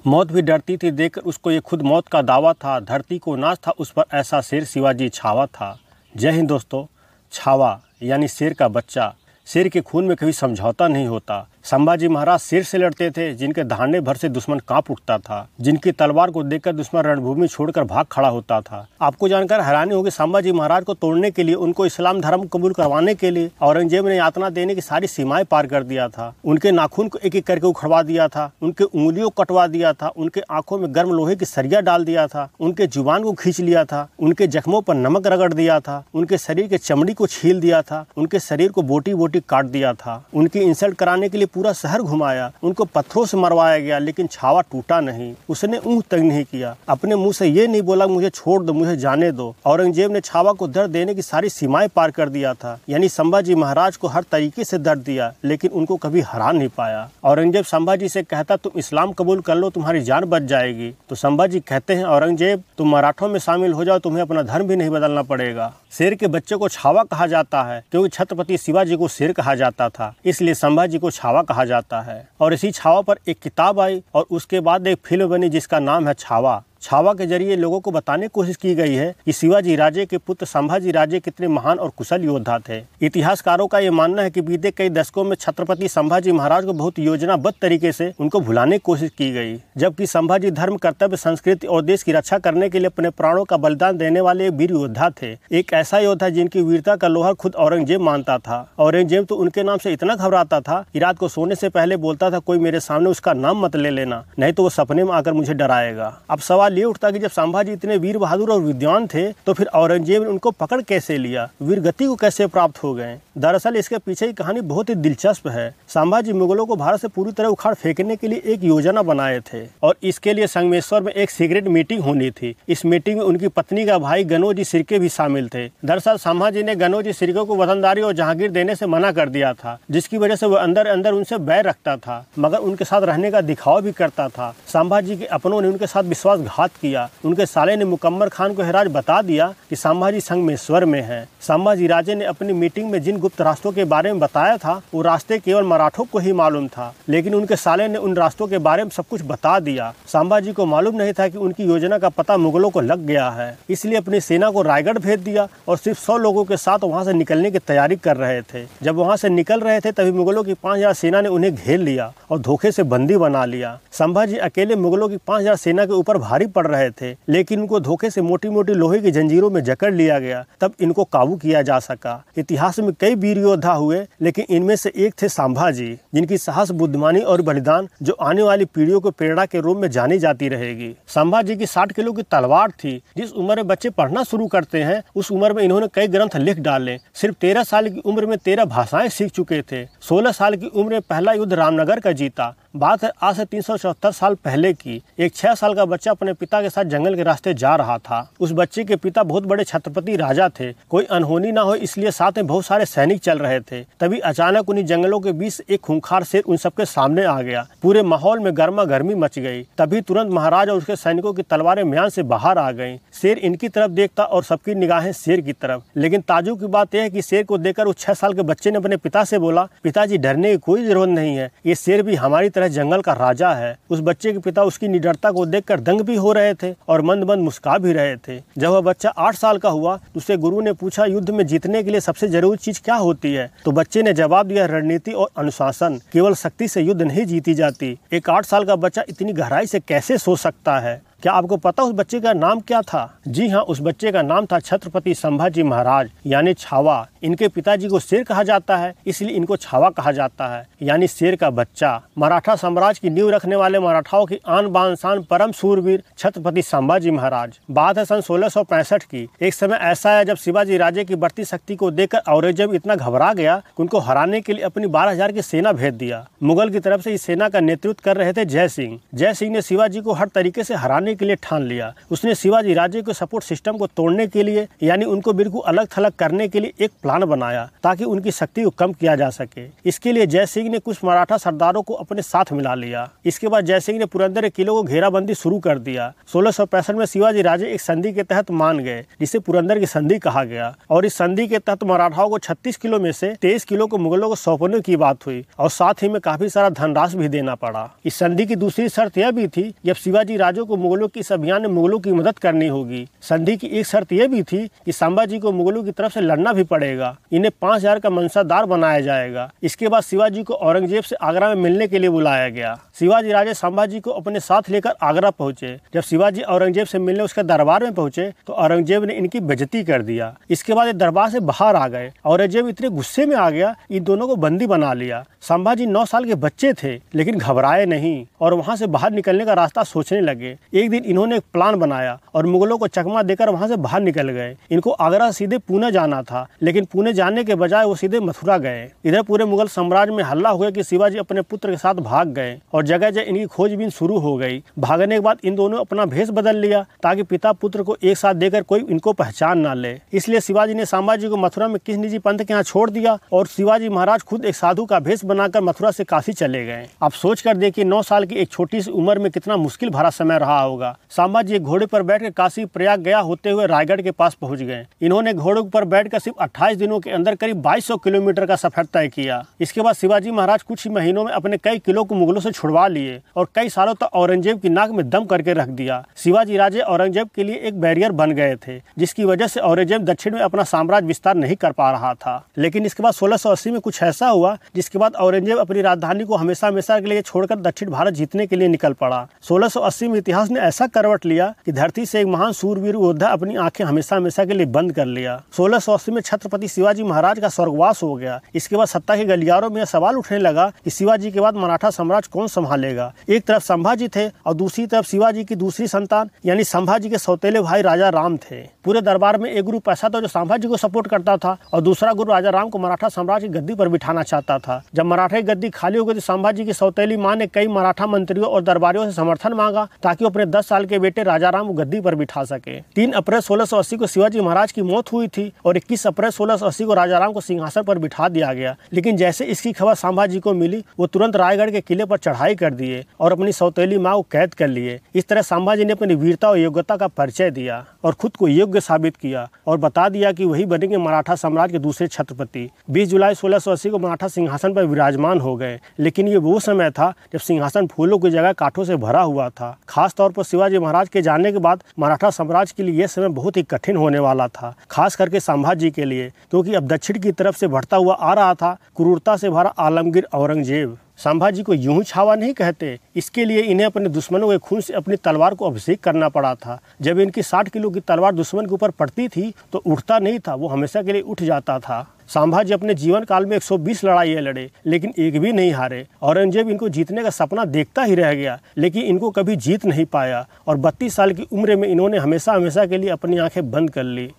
मौत भी डरती थी देखकर उसको, ये खुद मौत का दावा था। धरती को नाच था उस पर, ऐसा शेर शिवाजी छावा था। जय हिंद दोस्तों। छावा यानी शेर का बच्चा। शेर के खून में कभी समझौता नहीं होता। संभाजी महाराज शेर से लड़ते थे, जिनके दहाड़ने भर से दुश्मन कांप उठता था, जिनकी तलवार को देखकर दुश्मन रणभूमि छोड़कर भाग खड़ा होता था। आपको जानकर हैरानी होगी, संभाजी महाराज को तोड़ने के लिए, उनको इस्लाम धर्म कबूल करवाने के लिए औरंगजेब ने यातना देने की सारी सीमाएं पार कर दिया था। उनके नाखून को एक एक करके उखड़वा दिया था, उनके उंगलियों को कटवा दिया था, उनके आंखों में गर्म लोहे की सरिया डाल दिया था, उनके जुबान को खींच लिया था, उनके जख्मों पर नमक रगड़ दिया था, उनके शरीर के चमड़ी को छील दिया था, उनके शरीर को बोटी बोटी काट दिया था, उनकी इंसल्ट कराने के लिए पूरा शहर घुमाया, उनको पत्थरों से मरवाया गया, लेकिन छावा टूटा नहीं। उसने ऊँह तक नहीं किया, अपने मुंह से ये नहीं बोला मुझे छोड़ दो, मुझे जाने दो। औरंगजेब ने छावा को दर्द देने की सारी सीमाएं पार कर दिया था, यानी संभाजी महाराज को हर तरीके से दर्द दिया, लेकिन उनको कभी हरा नहीं पाया। औरंगजेब संभाजी से कहता तुम इस्लाम कबूल कर लो, तुम्हारी जान बच जाएगी। तो संभाजी कहते हैं औरंगजेब तुम मराठों में शामिल हो जाओ, तुम्हें अपना धर्म भी नहीं बदलना पड़ेगा। शेर के बच्चे को छावा कहा जाता है क्योंकि छत्रपति शिवाजी को शेर कहा जाता था, इसलिए संभाजी को छावा कहा जाता है। और इसी छावा पर एक किताब आई और उसके बाद एक फिल्म बनी जिसका नाम है छावा। छावा के जरिए लोगों को बताने की कोशिश की गई है कि शिवाजी राजे के पुत्र संभाजी राजे कितने महान और कुशल योद्धा थे। इतिहासकारों का ये मानना है कि बीते कई दशकों में छत्रपति संभाजी महाराज को बहुत योजनाबद्ध तरीके से उनको भुलाने की कोशिश की गई, जबकि संभाजी धर्म, कर्तव्य, संस्कृति और देश की रक्षा करने के लिए अपने प्राणों का बलिदान देने वाले एक वीर योद्धा थे। एक ऐसा योद्धा जिनकी वीरता का लोहा खुद औरंगजेब मानता था। औरंगजेब तो उनके नाम से इतना घबराता था कि रात को सोने से पहले बोलता था कोई मेरे सामने उसका नाम मत ले लेना, नहीं तो वो सपने में आकर मुझे डराएगा। अब सवाल ये उठता कि जब संभाजी इतने वीर बहादुर और विद्वान थे तो फिर औरंगजेब ने उनको पकड़ कैसे लिया, वीरगति को कैसे प्राप्त हो गए। दरअसल इसके पीछे की कहानी बहुत ही दिलचस्प है। संभाजी मुगलों को भारत से पूरी तरह उखाड़ फेंकने के लिए एक योजना बनाए थे और इसके लिए संगमेश्वर में एक सीक्रेट मीटिंग होनी थी। इस मीटिंग में उनकी पत्नी का भाई गनोजी सिरके भी शामिल थे। दरअसल संभाजी ने गनोजी सिरके को वतनदारी और जहांगीर देने से मना कर दिया था, जिसकी वजह से वह अंदर अंदर उनसे बैर रखता था, मगर उनके साथ रहने का दिखावा भी करता था। संभाजी के अपनों ने उनके साथ विश्वासघात किया। उनके साले ने मुकम्मर खान को हैराज बता दिया कि संभाजी संगमेश्वर में है। संभाजी राजे ने अपनी मीटिंग में जिन गुप्त रास्तों के बारे में बताया था वो रास्ते केवल मराठों को ही मालूम था, लेकिन उनके साले ने उन रास्तों के बारे में सब कुछ बता दिया। संभाजी को मालूम नहीं था कि उनकी योजना का पता मुगलों को लग गया है, इसलिए अपनी सेना को रायगढ़ भेज दिया और सिर्फ 100 लोगों के साथ वहां से निकलने की तैयारी कर रहे थे। जब वहां से निकल रहे थे तभी मुगलों की 5000 सेना ने उन्हें घेर लिया और धोखे से बंदी बना लिया। संभाजी अकेले मुगलों की 5000 सेना के ऊपर भारी पड़ रहे थे, लेकिन इनको धोखे से मोटी मोटी लोहे की जंजीरों में जकड़ लिया गया, तब इनको काबू किया जा सका। इतिहास में कई वीर योद्धा हुए, लेकिन इनमें से एक थे संभाजी, जिनकी साहस, बुद्धिमानी और बलिदान जो आने वाली पीढ़ियों को प्रेरणा के रूप में जानी जाती रहेगी। संभाजी की 60 किलो की तलवार थी। जिस उम्र में बच्चे पढ़ना शुरू करते हैं उस उम्र में इन्होंने कई ग्रंथ लिख डाले। सिर्फ 13 साल की उम्र में 13 भाषाएं सीख चुके थे। 16 साल की उम्र में पहला युद्ध रामनगर का जीता। बात है आज से 374 साल पहले की। एक 6 साल का बच्चा अपने पिता के साथ जंगल के रास्ते जा रहा था। उस बच्चे के पिता बहुत बड़े छत्रपति राजा थे, कोई अनहोनी ना हो इसलिए साथ में बहुत सारे सैनिक चल रहे थे। तभी अचानक उन्हीं जंगलों के बीच एक खूंखार शेर उन सबके सामने आ गया। पूरे माहौल में गर्मा गर्मी मच गई। तभी तुरंत महाराज और उसके सैनिकों की तलवारें म्यान से बाहर आ गईं। शेर इनकी तरफ देखता और सबकी निगाहें शेर की तरफ। लेकिन ताज्जुब की बात यह है कि शेर को देखकर उस 6 साल के बच्चे ने अपने पिता से बोला, पिताजी डरने की कोई जरूरत नहीं है, ये शेर भी हमारी तरह जंगल का राजा है। उस बच्चे के पिता उसकी निडरता को देखकर दंग भी हो रहे थे और मंद मंद मुस्कुरा भी रहे थे। जब वह बच्चा 8 साल का हुआ तो उसे गुरु ने पूछा, युद्ध में जीतने के लिए सबसे जरूरी चीज क्या होती है? तो बच्चे ने जवाब दिया, रणनीति और अनुशासन। केवल शक्ति से युद्ध नहीं जीती जाती। एक 8 साल का बच्चा इतनी गहराई से कैसे सोच सकता है? क्या आपको पता उस बच्चे का नाम क्या था? जी हाँ, उस बच्चे का नाम था छत्रपति संभाजी महाराज, यानी छावा। इनके पिताजी को शेर कहा जाता है, इसलिए इनको छावा कहा जाता है, यानी शेर का बच्चा। मराठा साम्राज्य की नींव रखने वाले मराठाओं की आन बान शान परम सूरवीर छत्रपति संभाजी महाराज। बात है सन 1665 की। एक समय ऐसा है जब शिवाजी राजे की बढ़ती शक्ति को देखकर औरंगजेब इतना घबरा गया कि उनको हराने के लिए अपनी 12,000 की सेना भेज दिया। मुगल की तरफ से इस सेना का नेतृत्व कर रहे थे जय सिंह। जय सिंह ने शिवाजी को हर तरीके से हराने करने के लिए ठान लिया। उसने शिवाजी राजे के सपोर्ट सिस्टम को तोड़ने के लिए यानी उनको बिल्कुल अलग थलग करने के लिए एक प्लान बनाया ताकि उनकी शक्ति को कम किया जा सके। इसके लिए जय सिंह ने कुछ मराठा सरदारों को अपने साथ मिला लिया। इसके बाद जय सिंह ने पुरंदर के किलों को घेराबंदी शुरू कर दिया। 1665 में शिवाजी राजे एक संधि के तहत मान गए जिसे पुरंदर की संधि कहा गया और इस संधि के तहत मराठाओं को 36 किलो में से 23 किलो को मुगलों को सौंपने की बात हुई और साथ ही में काफी सारा धनराशि भी देना पड़ा। इस संधि की दूसरी शर्त यह भी थी जब शिवाजी राजे को मुगलों की इस अभियान में मुगलों की मदद करनी होगी। संधि की एक शर्त यह भी थी कि संभाजी को मुगलों की तरफ से लड़ना भी पड़ेगा। इन्हें 5000 का मंसादार बनाया जाएगा। इसके बाद शिवाजी को औरंगजेब से आगरा में मिलने के लिए बुलाया गया। शिवाजी राजे संभाजी को अपने साथ लेकर आगरा पहुंचे। जब शिवाजी औरंगजेब से मिलने उसके दरबार में पहुंचे तो औरंगजेब ने इनकी बेइज्जती कर दिया। इसके बाद दरबार से बाहर आ गए। औरंगजेब इतने गुस्से में आ गया इन दोनों को बंदी बना लिया। संभाजी 9 साल के बच्चे थे लेकिन घबराए नहीं और वहां से बाहर निकलने का रास्ता सोचने लगे। एक दिन इन्होंने एक प्लान बनाया और मुगलों को चकमा देकर वहां से बाहर निकल गए। इनको आगरा सीधे पुणे जाना था लेकिन पुणे जाने के बजाय वो सीधे मथुरा गए। इधर पूरे मुगल साम्राज्य में हल्ला हुआ कि शिवाजी अपने पुत्र के साथ भाग गए और जगह जगह इनकी खोजबीन शुरू हो गई। भागने के बाद इन दोनों अपना भेष बदल लिया ताकि पिता पुत्र को एक साथ देकर कोई इनको पहचान ना ले। इसलिए शिवाजी ने संभाजी को मथुरा में किस निजी पंथ के यहाँ छोड़ दिया और शिवाजी महाराज खुद एक साधु का भेष बनाकर मथुरा से काशी चले गए। आप सोच कर देखिए 9 साल की एक छोटी सी उम्र में कितना मुश्किल भरा समय रहा होगा। संभाजी एक घोड़े पर बैठकर काशी प्रयाग गया होते हुए रायगढ़ के पास पहुंच गए। इन्होंने घोड़े पर बैठकर सिर्फ 28 दिनों के अंदर करीब 2200 किलोमीटर का सफर तय किया। इसके बाद शिवाजी महाराज कुछ ही महीनों में अपने कई किलो को मुगलों से छुड़वा लिए और कई सालों तक औरंगजेब की नाक में दम करके रख दिया। शिवाजी राजे औरंगजेब के लिए एक बैरियर बन गए थे जिसकी वजह से औरंगजेब दक्षिण में अपना साम्राज्य विस्तार नहीं कर पा रहा था। लेकिन इसके बाद 1680 में कुछ ऐसा हुआ जिसके बाद औरंगजेब अपनी राजधानी को हमेशा हमेशा के लिए छोड़कर दक्षिण भारत जीतने के लिए निकल पड़ा। 1680 में इतिहास ने ऐसा करवट लिया कि धरती से एक महान सूरवीर योद्धा अपनी आंखें हमेशा हमेशा के लिए बंद कर लिया। 1680 में छत्रपति शिवाजी महाराज का स्वर्गवास हो गया। इसके बाद सत्ता के गलियारों में सवाल उठने लगा कि शिवाजी के बाद मराठा साम्राज्य कौन संभालेगा। एक तरफ संभाजी थे और दूसरी तरफ शिवाजी की दूसरी संतान यानी संभाजी के सौतेले भाई राजा राम थे। पूरे दरबार में एक ग्रुप ऐसा था जो संभाजी को सपोर्ट करता था और दूसरा ग्रुप राजा राम को मराठा साम्राज्य की गद्दी पर बिठाना चाहता था। जब मराठा की गद्दी खाली हो गई तो संभाजी की सौतेली मां ने कई मराठा मंत्रियों और दरबारियों से समर्थन मांगा ताकि वो अपने 10 साल के बेटे राजा राम को गद्दी पर बिठा सके। 3 अप्रैल 1680 को शिवाजी महाराज की मौत हुई थी और 21 अप्रैल 1680 को राजा राम को सिंहासन पर बिठा दिया गया। लेकिन जैसे इसकी खबर संभाजी को मिली वो तुरंत रायगढ़ के किले पर चढ़ाई कर दिए और अपनी सौतेली मां को कैद कर लिए। इस तरह संभाजी ने अपनी वीरता और योग्यता का परिचय दिया और खुद को योग्य साबित किया और बता दिया कि वही बनेंगे मराठा साम्राज्य के दूसरे छत्रपति। 20 जुलाई 1680 को मराठा सिंहासन पर विराजमान हो गए। लेकिन ये वो समय था जब सिंहासन फूलों की जगह कांटों से भरा हुआ था। खास तौर पर शिवाजी महाराज के जाने के बाद मराठा साम्राज्य के लिए यह समय बहुत ही कठिन होने वाला था, खास करके संभाजी के लिए, क्योंकि अब दक्षिण की तरफ से बढ़ता हुआ आ रहा था क्रूरता से भरा आलमगीर औरंगजेब। संभाजी को यूं ही छावा नहीं कहते, इसके लिए इन्हें अपने दुश्मनों के खून से अपनी तलवार को अभिषेक करना पड़ा था। जब इनकी 60 किलो की तलवार दुश्मन के ऊपर पड़ती थी तो उठता नहीं था, वो हमेशा के लिए उठ जाता था। संभाजी अपने जीवन काल में 120 लड़ाइयाँ लड़े लेकिन एक भी नहीं हारे। औरंगजेब इनको जीतने का सपना देखता ही रह गया लेकिन इनको कभी जीत नहीं पाया और 32 साल की उम्र में इन्होंने हमेशा हमेशा के लिए अपनी आंखें बंद कर ली।